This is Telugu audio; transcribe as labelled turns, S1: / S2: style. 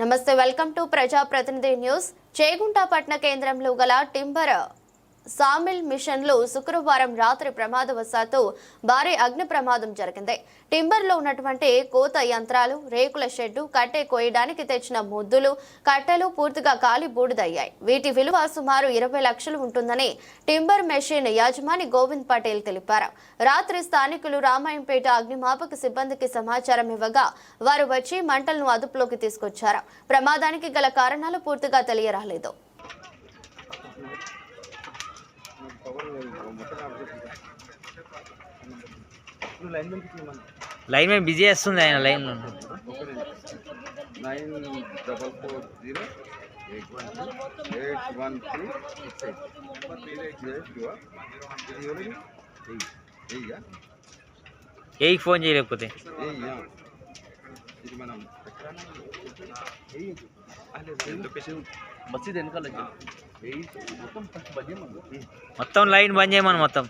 S1: నమస్తే, వెల్కమ్ టు ప్రజాప్రతినిధి న్యూస్. చేగుంట పట్టణ కేంద్రంలో గల టింబర్ సామిల్ మిషన్లో శుక్రవారం రాత్రి ప్రమాదవశాత్తు భారీ అగ్ని ప్రమాదం జరిగింది. టింబర్లో ఉన్నటువంటి కోత యంత్రాలు, రేకుల షెడ్డు, కట్టె కోయడానికి తెచ్చిన ముద్దులు, కట్టెలు పూర్తిగా కాలి బూడిదయ్యాయి. వీటి విలువ సుమారు 20 లక్షలు ఉంటుందని టింబర్ మెషిన్ యజమాని గోవింద్ పటేల్ తెలిపారు. రాత్రి స్థానికులు రామాయంపేట అగ్నిమాపక సిబ్బందికి సమాచారం ఇవ్వగా వారు వచ్చి మంటలను అదుపులోకి తీసుకొచ్చారు. ప్రమాదానికి గల కారణాలు పూర్తిగా తెలియరాలేదు.
S2: లైన్ में బిజీ వస్తుంది ఆయన లైన్ లో 940813 ఫోన్ చేయలేకపోతే మొత్తం లైన్ బంద్ చేయమని మొత్తం